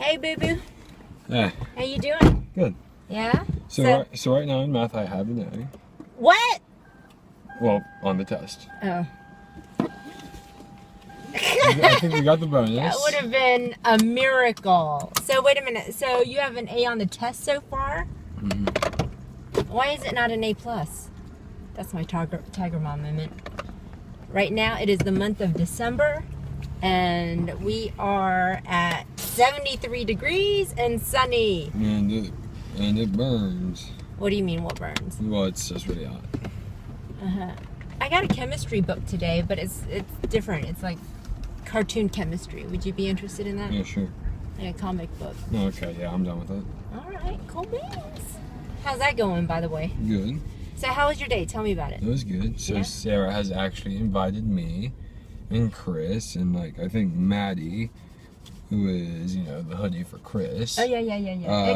Hey, boo boo. Hey. How you doing? Good. Yeah. So right now in math I have an A. What? Well, on the test. Oh. I think we got the bonus. That would have been a miracle. So wait a minute. So you have an A on the test so far? Mm-hmm. Why is it not an A plus? That's my Tiger Mom moment. Right now it is the month of December, and we are at 73 degrees and sunny. And it burns. What do you mean? What burns? Well, it's just really hot. I got a chemistry book today, but it's different. It's like cartoon chemistry. Would you be interested in that? Yeah, sure. Like a comic book. Okay, yeah, I'm done with it. All right, cool beans. How's that going, by the way? Good. So how was your day? Tell me about it. It was good. So Yeah? Sarah has actually invited me and Chris and I think Maddie, who is, the hoodie for Chris. Oh, yeah.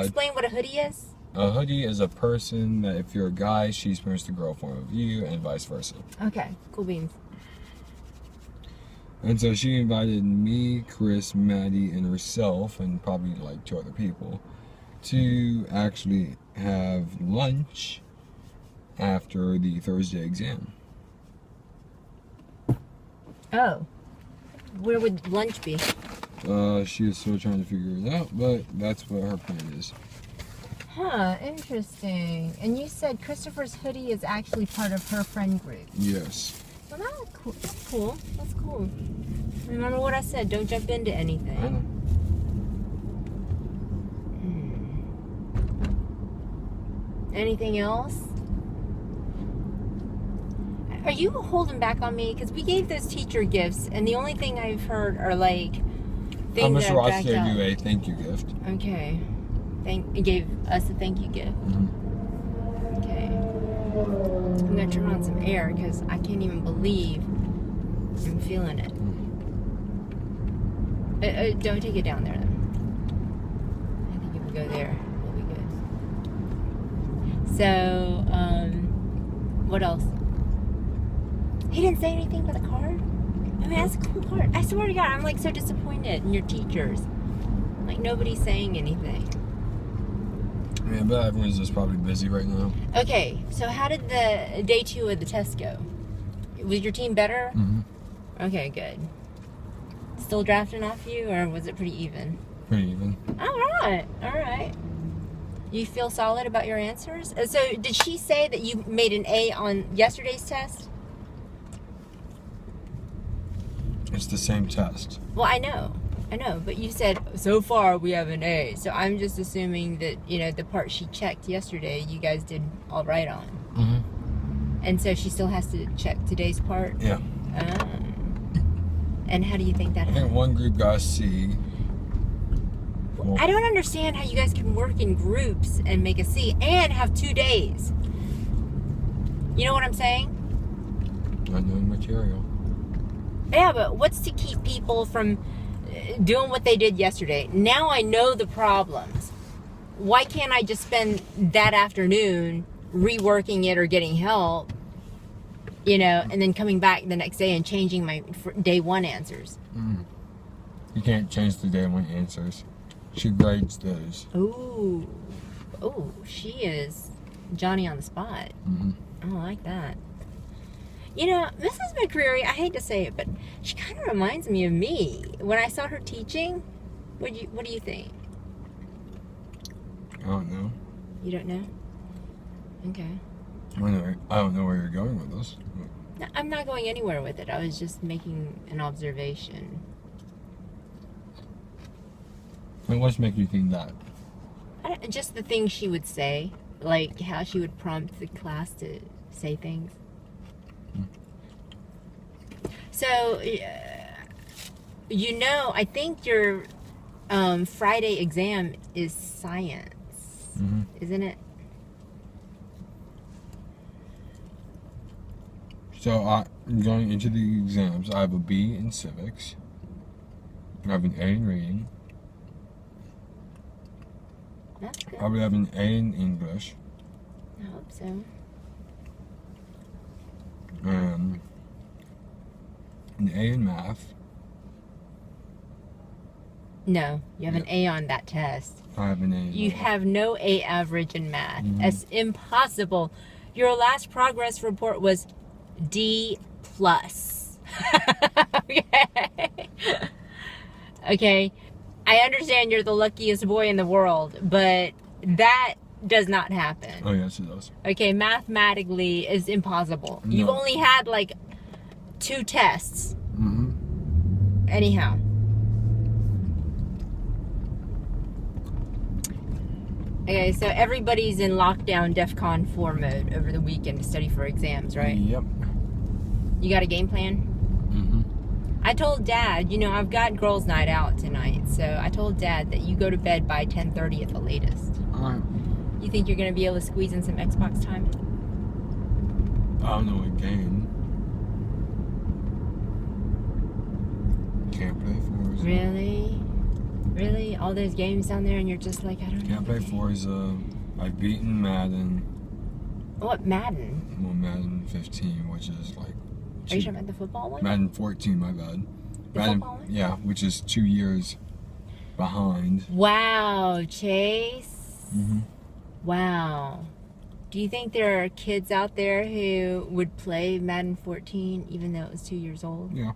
Explain what a hoodie is. A hoodie is a person that if you're a guy, she's supposed to grow a form of you and vice versa. Okay, cool beans. And so she invited me, Chris, Maddie, and herself, and probably 2 other people, to actually have lunch after the Thursday exam. Oh. Where would lunch be? She is still trying to figure it out, but that's what her plan is. Huh, interesting. And you said Christopher's hoodie is actually part of her friend group. Yes. Well, that's cool. That's cool. That's cool. Remember what I said, don't jump into anything. I know. Anything else? Are you holding back on me? Because we gave those teacher gifts, and the only thing I've heard are things Mr. that Ross I've gave dragged you out. a thank you gift. Okay. He gave us a thank you gift. Mm-hmm. Okay. I'm gonna turn on some air because I can't even believe I'm feeling it. Don't take it down there then. I think if we go there, we'll be good. So, what else? He didn't say anything about the card? I mean, that's a cool card. I swear to God, I'm so disappointed in your teachers. Nobody's saying anything. Yeah, but everyone's just probably busy right now. Okay, so how did the day 2 of the test go? Was your team better? Mm-hmm. Okay, good. Still drafting off you, or was it pretty even? Pretty even. All right. You feel solid about your answers? So did she say that you made an A on yesterday's test? It's the same test. Well, I know, but you said, so far we have an A. So I'm just assuming that, the part she checked yesterday, you guys did all right on. Mm-hmm. And so she still has to check today's part? Yeah. And how do you think that I happened? think one group got a C. Well, I don't understand how you guys can work in groups and make a C and have 2 days. You know what I'm saying? unknown material. Yeah, but what's to keep people from doing what they did yesterday? Now I know the problems. Why can't I just spend that afternoon reworking it or getting help, and then coming back the next day and changing my day 1 answers? You can't change the day 1 answers. She grades those. Ooh, she is Johnny on the spot. Mm-hmm. I like that. Mrs. McCreary, I hate to say it, but she kind of reminds me of me. When I saw her teaching, what do you think? I don't know. You don't know? Okay. I don't know where you're going with this. No, I'm not going anywhere with it. I was just making an observation. And what's making you think that? Just the things she would say, like how she would prompt the class to say things. So, I think your Friday exam is science, isn't it? So I'm going into the exams. I have a B in civics. I have an A in reading. That's good. Probably have an A in English. I hope so. An A in math. No, you have an A on that test. I have an A. You have no A average in math. Mhm. It's impossible. Your last progress report was D plus. Okay. Okay. I understand you're the luckiest boy in the world, but that does not happen. Oh, yes, it does. Okay, mathematically is impossible. No. You've only had like 2 tests. Mm-hmm. Anyhow. Okay, so everybody's in lockdown DEFCON 4 mode over the weekend to study for exams, right? Yep. You got a game plan? Mm-hmm. I told Dad, I've got girls' night out tonight, so I told Dad that you go to bed by 10:30 at the latest. All right. You think you're going to be able to squeeze in some Xbox time? I don't know what game. Can't play Forza. Really? Really? All those games down there and you're just like, I don't know. Can't play Forza. I've beaten Madden. What, Madden? Well, Madden 15, which is like... Are you talking about the football one? Madden 14, my bad. The Madden, football one? yeah, which is 2 years behind. Wow, Chase. Mm-hmm. Wow. Do you think there are kids out there who would play Madden 14 even though it was 2 years old? Yeah.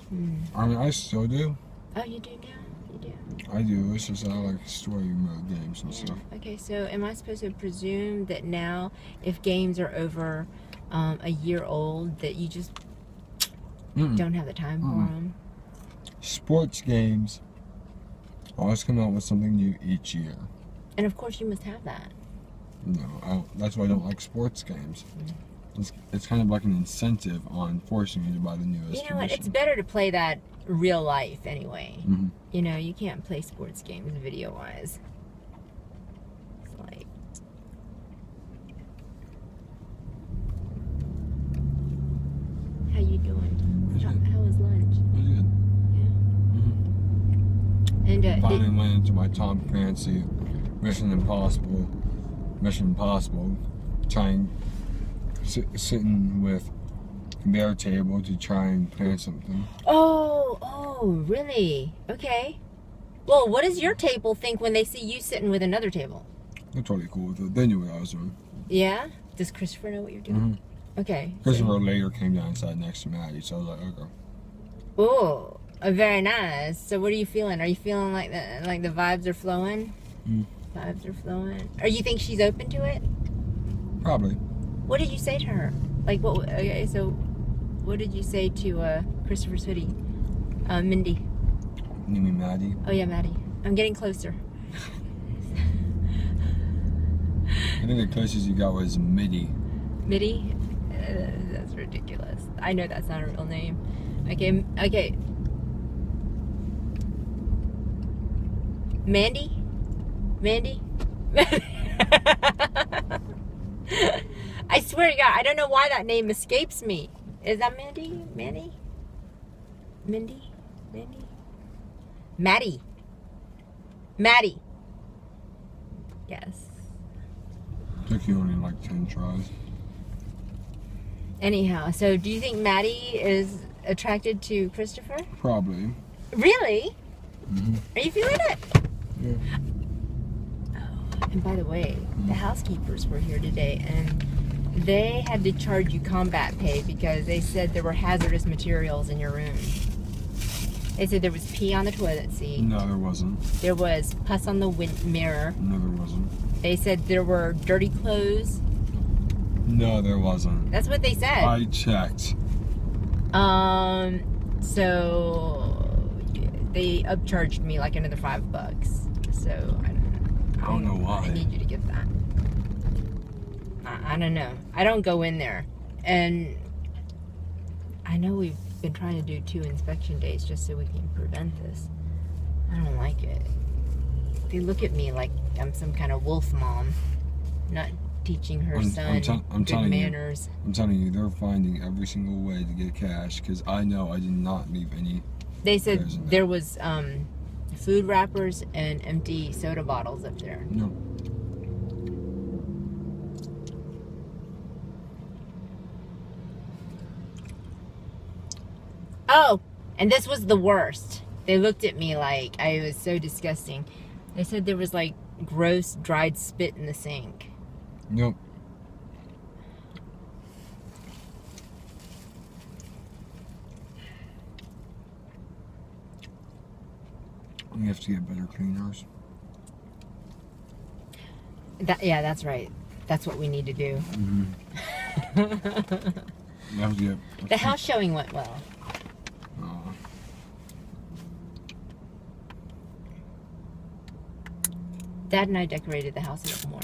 Hmm. I mean, I still do. Oh, you do now? You do? I do. It's just I like story mode games and stuff. Okay, so am I supposed to presume that now, if games are over a year old, that you just don't have the time for them? Sports games always come out with something new each year. And of course you must have that. No, that's why I don't like sports games. It's kind of like an incentive on forcing you to buy the newest. You know what? It's better to play that real life anyway. Mm-hmm. You can't play sports games video-wise. It's like... How you doing? How was lunch? It was good. Yeah. Mm-hmm. And Finally went into my Tom Clancy Mission Impossible, trying sitting with their table to try and plan something. Oh, really? Okay. Well, what does your table think when they see you sitting with another table? They're totally cool with it. They knew what I was doing. Yeah? Does Christopher know what you're doing? Mm-hmm. Okay. Christopher later came down and sat next to Maddie, so I was like, okay. Oh, very nice. So what are you feeling? Are you feeling like the vibes are flowing? Vibes are flowing. Or you think she's open to it? Probably. What did you say to her? Like what? Okay, so what did you say to Christopher's hoodie? Mindy. You mean Maddie? Oh yeah, Maddie. I'm getting closer. I think the closest you got was Middy. Mitty? That's ridiculous. I know that's not a real name. Okay. Mandy? I swear to God, I don't know why that name escapes me. Is that Mandy? Mandy? Mindy? Mandy? Maddie. Yes. Took you only like 10 tries. Anyhow, so do you think Maddie is attracted to Christopher? Probably. Really? Mm-hmm. Are you feeling it? Yeah. Oh, and by the way, the housekeepers were here today, and they had to charge you combat pay because they said there were hazardous materials in your room. They said there was pee on the toilet seat. No, there wasn't. There was pus on the mirror. No, there wasn't. They said there were dirty clothes. No, there wasn't. That's what they said. I checked. So they upcharged me like another $5. So I don't know why. I need you to get that. I don't know. I don't go in there, and I know we've been trying to do 2 inspection days just so we can prevent this. I don't like it. They look at me like I'm some kind of wolf mom, not teaching her son good manners. I'm telling you, they're finding every single way to get cash because I know I did not leave any. They said there was food wrappers and empty soda bottles up there. No. Oh, and this was the worst. They looked at me like I was so disgusting. They said there was like gross dried spit in the sink. Nope. We have to get better cleaners. Yeah, that's right. That's what we need to do. We have to get The house showing went well. Dad and I decorated the house a little more.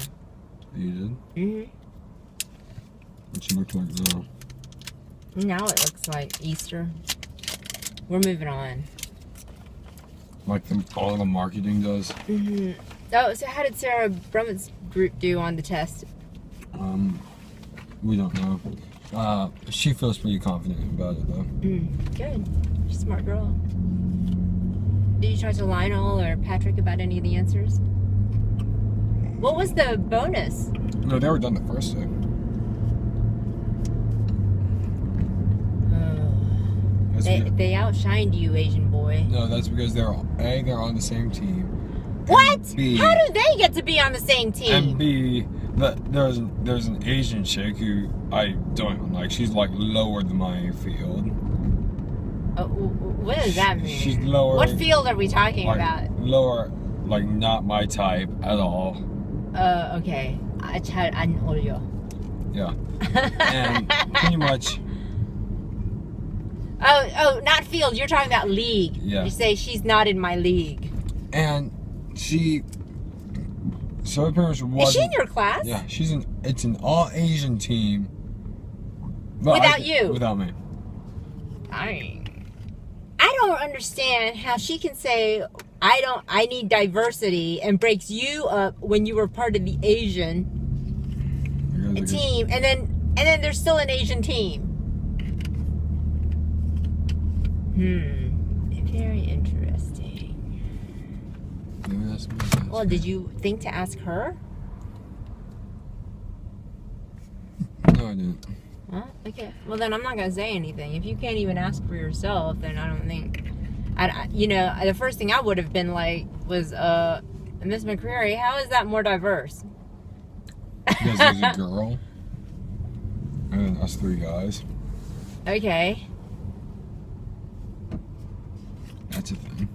You did? Mm-hmm. What's it look like now? Now it looks like Easter. We're moving on. Like all the marketing does? Mm-hmm. Oh, so how did Sarah Brummett's group do on the test? We don't know. She feels pretty confident about it though. Good. She's a smart girl. Did you talk to Lionel or Patrick about any of the answers? What was the bonus? No, they were done the first day. They outshined you, Asian boy. No, that's because they're on the same team. What? B, how do they get to be on the same team? And B, there's an Asian chick who I don't like. She's like lower than my field. What does that mean? She's lower. What field are we talking about? Lower, like not my type at all. Okay. An Oreo. Yeah. And pretty much. Oh, not field. You're talking about league. Yeah. You say she's not in my league. And so it pretty much was. Is she in your class? Yeah, it's an all Asian team. Without you? Without me. I don't understand how she can say I need diversity and breaks you up when you were part of the Asian team, and then there's still an Asian team. Very interesting. Maybe that's Well, did you think to ask her? No, I didn't. Huh? Okay. Well, then I'm not gonna say anything. If you can't even ask for yourself, then I don't think. The first thing I would have been like was, Miss McCreary, how is that more diverse? Because there's a girl, and then us three guys. Okay. That's a thing.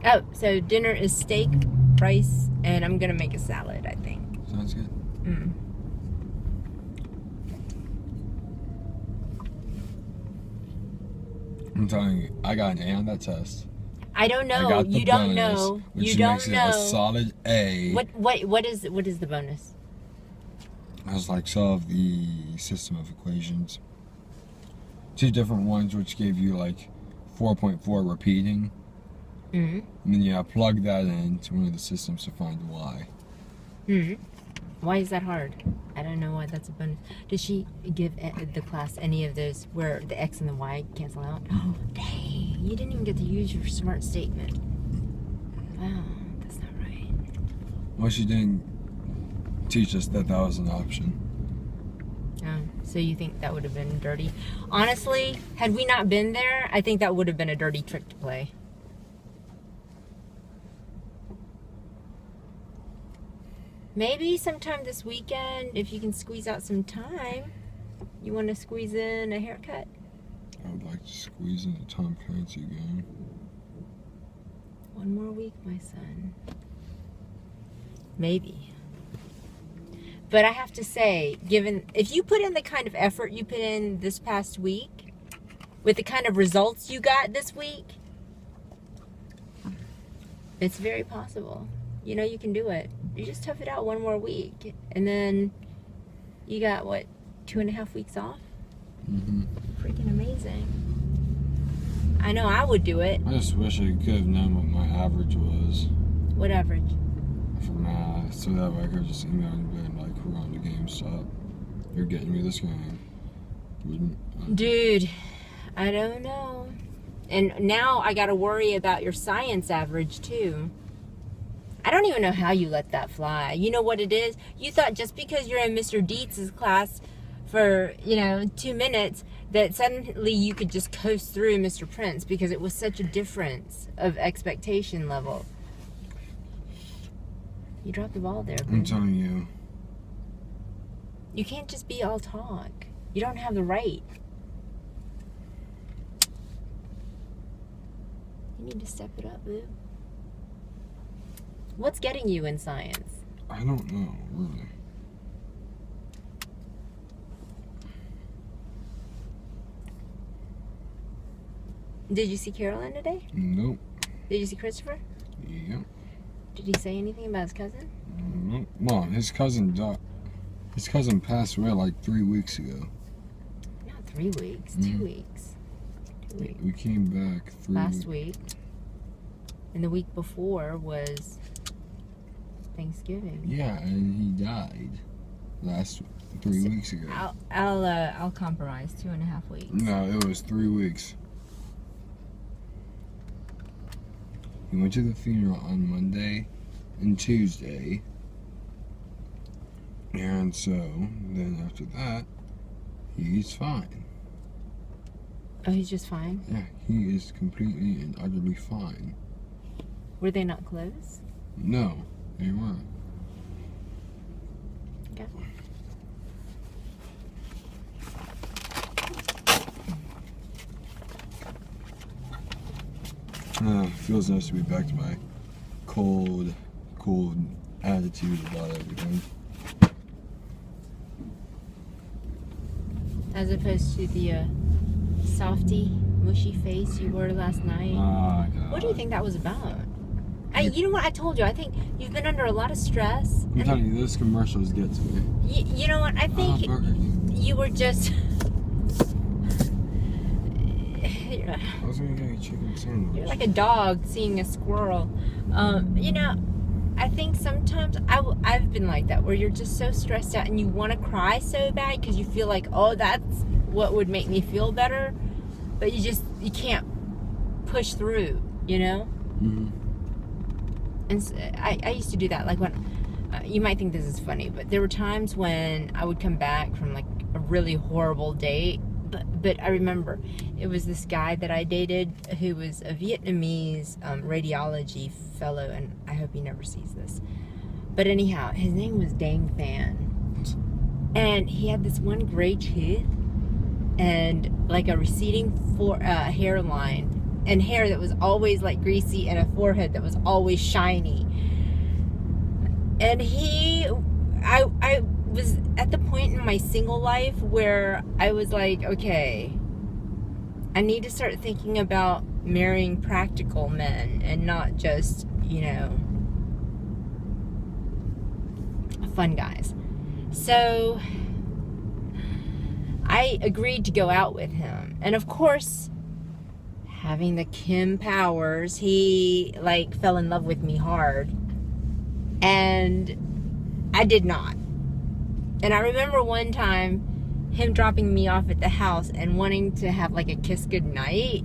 Oh, so dinner is steak, rice, and I'm gonna make a salad, I think. Sounds good. I'm telling you, I got an A on that test. I don't know. I got the You don't bonus, know. Which You don't makes know. it a solid A. What is the bonus? I was like, solve the system of equations. 2 different ones, which gave you like 4.4 repeating. And then you plug that into one of the systems to find y. Why is that hard? I don't know why that's a bonus. Does she give the class any of those where the x and the y cancel out? Oh, dang. You didn't even get to use your smart statement. Wow, that's not right. Well, she didn't teach us that was an option. Oh, so you think that would have been dirty? Honestly, had we not been there, I think that would have been a dirty trick to play. Maybe sometime this weekend, if you can squeeze out some time, you want to squeeze in a haircut? I would like to squeeze in the Tom Clancy game. 1 more week, my son. Maybe. But I have to say, if you put in the kind of effort you put in this past week, with the kind of results you got this week, it's very possible. You know you can do it. You just tough it out 1 more week. And then you got, 2.5 weeks off? Freaking amazing. I know I would do it. I just wish I could have known what my average was. What average? For math, so that way I could just email and be like, we're on the GameStop. You're getting me this game. Dude, I don't know. And now I gotta worry about your science average too. I don't even know how you let that fly. You know what it is? You thought just because you're in Mr. Dietz's class for, 2 minutes, that suddenly you could just coast through Mr. Prince because it was such a difference of expectation level. You dropped the ball there, bro. I'm telling you. You can't just be all talk. You don't have the right. You need to step it up, boo. What's getting you in science? I don't know, really. Did you see Carolyn today? Nope. Did you see Christopher? Yep. Did he say anything about his cousin? Nope. Mom, his cousin died. His cousin passed away like 3 weeks ago. Not 3 weeks. 2 weeks. 2 weeks. We came back Last week. And the week before was Thanksgiving. Yeah, and he died 3 weeks ago. I'll compromise 2.5 weeks. No, it was 3 weeks. He went to the funeral on Monday and Tuesday. And so, then after that, he's fine. Oh, he's just fine? Yeah, he is completely and utterly fine. Were they not close? No, they weren't. Okay. Feels nice to be back to my cold attitude about everything. As opposed to the softy, mushy face you wore last night. Oh, God. What do you think that was about? You know what? I told you. I think you've been under a lot of stress. I'm telling you, those commercials get to me. You know what? I think you were just... I was gonna get a chicken sandwich. You're like a dog seeing a squirrel. You know, I think sometimes I've been like that, where you're just so stressed out and you want to cry so bad because you feel like, oh, that's what would make me feel better, but you can't push through, you know. Mm-hmm. And so I used to do that. Like when you might think this is funny, but there were times when I would come back from like a really horrible date. But I remember it was this guy that I dated who was a Vietnamese radiology fellow, and I hope he never sees this. But anyhow, his name was Dang Fan. And he had this one gray tooth and like a receding hairline and hair that was always like greasy and a forehead that was always shiny. And I was at the point in my single life where I was like, okay, I need to start thinking about marrying practical men and not just, you know, fun guys. So I agreed to go out with him. And of course, having the Kim powers, he like fell in love with me hard. And I did not. And I remember one time him dropping me off at the house and wanting to have like a kiss goodnight.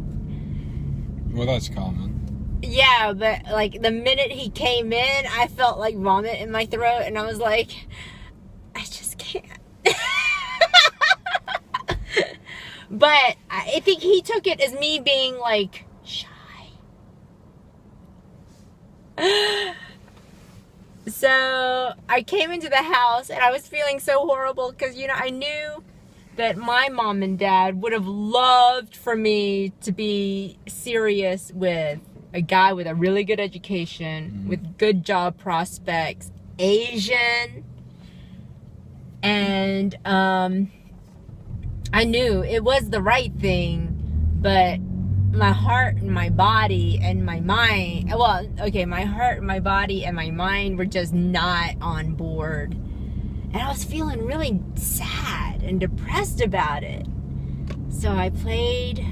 Well, that's common. Yeah, but like the minute he came in, I felt like vomit in my throat, and I was like, I just can't. But I think he took it as me being like shy. So I came into the house and I was feeling so horrible because, you know, I knew that my mom and dad would have loved for me to be serious with a guy with a really good education, with good job prospects, Asian. And I knew it was the right thing, but my heart and my body and my mind, well, okay, my heart and my body and my mind were just not on board. And I was feeling really sad and depressed about it. So I played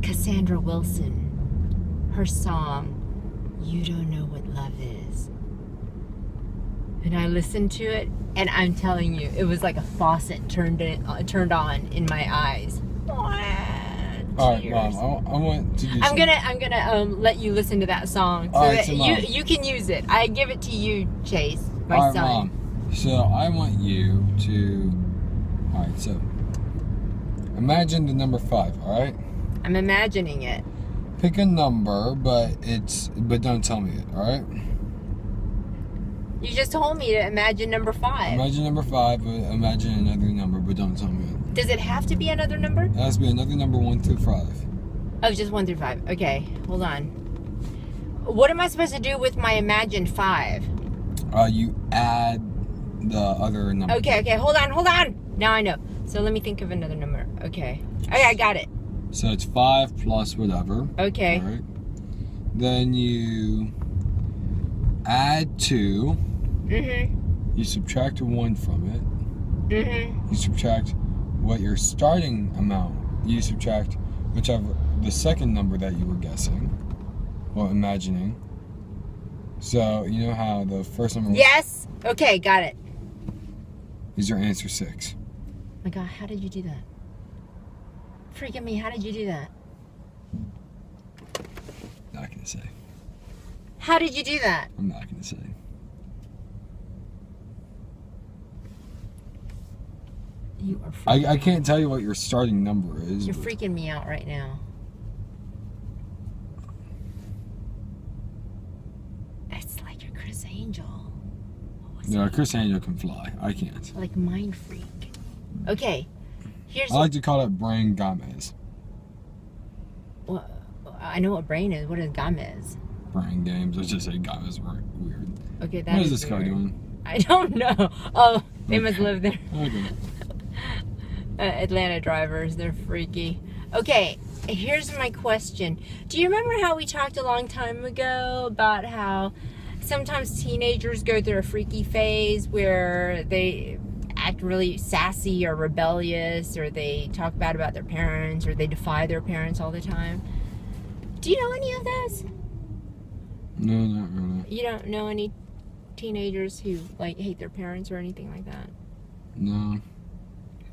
Cassandra Wilson, her song, You Don't Know What Love Is. And I listened to it, and I'm telling you, it was like a faucet turned on in my eyes. All right, Mom. I want to do. I'm gonna let you listen to that song so that you can use it. I give it to you, Chase, my son. Mom. So I want you to. All right. So Imagine the number 5, alright? I'm imagining it. Pick a number, but don't tell me it, alright? You just told me to imagine number 5. Imagine number 5, but imagine another number, but don't tell me it. Does it have to be another number? It has to be another number 1 through 5. Oh, just 1 through 5. Okay, hold on. What am I supposed to do with my imagined 5? You add the other number. Okay, hold on. Now I know. So let me think of another number. Okay, I got it. So it's 5 plus whatever. Okay. All right. Then you add 2. Mm-hmm. You subtract a 1 from it. Mm-hmm. You subtract what your starting amount. You subtract whichever the second number that you were guessing or imagining. So you know how the first number was, Yes. Okay, got it. is your answer 6. Oh my God, how did you do that? Freaking me, how did you do that? Not gonna say. How did you do that? I'm not gonna say. You are freaking, I can't tell you what your starting number is. you're but- freaking me out right now. It's like you're Chris Angel. What was No, it? Chris Angel can fly. I can't. Like mind freak. Okay, here's. I like to call it brain Gomez. Well, I know what brain is. What is Gamez? Brain games. Let's just say Gomez were weird. Okay, that What is is this guy weird. doing? I don't know. Oh, they must live there. Okay. Atlanta drivers, they're freaky. Okay, here's my question. Do you remember how we talked a long time ago about how sometimes teenagers go through a freaky phase where they act really sassy or rebellious, or they talk bad about their parents, or they defy their parents all the time? Do you know any of those? No, not really. You don't know any teenagers who like hate their parents or anything like that? No.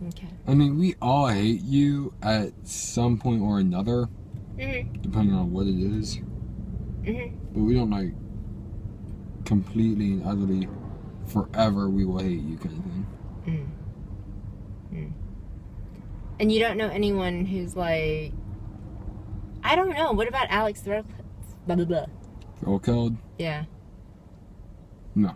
Okay. I mean, we all hate you at some point or another, Mhm. depending on what it is. Mhm. But we don't like completely and utterly forever we will hate you kind of thing. And you don't know anyone who's like, I don't know. What about Alex Throw? Blah blah blah. Throw killed? Yeah. No.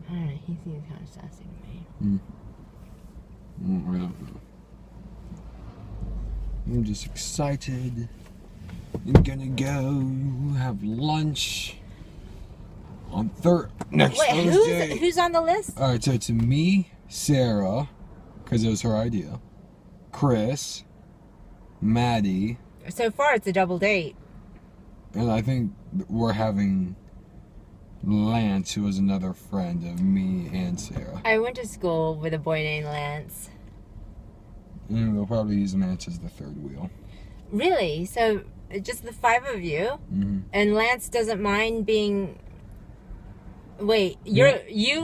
I don't know. He seems kind of sassy to me. I don't know. I'm just excited. I'm gonna go have lunch on next Wait, Thursday. who's on the list? All right, so it's me, Sarah, because it was her idea, Chris, Maddie, So far, it's a double date. and I think we're having Lance, who was another friend of me and Sarah. I went to school with a boy named Lance. And we'll probably use Lance as the third wheel. Really? So just the 5 of you, and Lance doesn't mind being. Wait, you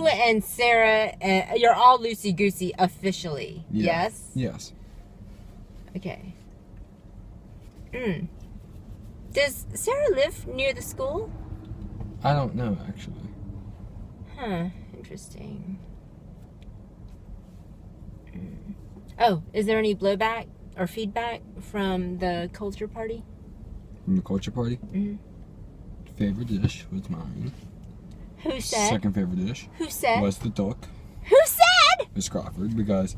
and Sarah, you're all loosey goosey officially. Yeah. Yes. Yes. Okay. Does Sarah live near the school? I don't know, actually. Huh. Interesting. Oh, is there any blowback or feedback from the culture party? From the culture party? Mhm. Favorite dish was mine. Who said? Second favorite dish Who said? was the duck. Who said? Miss Crawford, because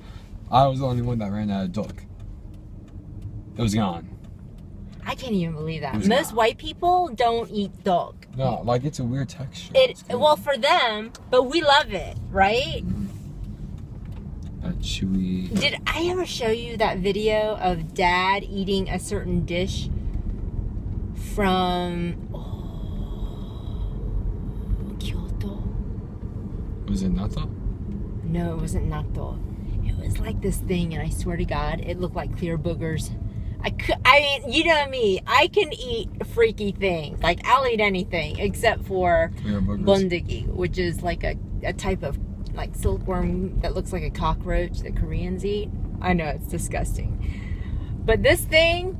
I was the only one that ran out of duck. It was gone. I can't even believe that. Who's Most not? white people don't eat dog. No, like it's a weird texture. It's good. Well, for them, but we love it, right? That chewy. Did I ever show you that video of Dad eating a certain dish from Kyoto? Was it natto? No, it wasn't natto. It was like this thing, and I swear to God, it looked like clear boogers. I mean, you know me. I can eat freaky things. Like, I'll eat anything except for Clear boogers. bundagi, which is like a type of like silkworm that looks like a cockroach that Koreans eat. I know, it's disgusting. But this thing,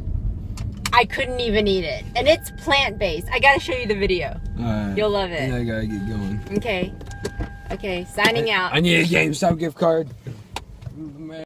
I couldn't even eat it. And it's plant-based. I gotta show you the video. Alright. You'll love it. Yeah, I gotta get going. Okay. Okay, signing out. I need a GameStop gift card.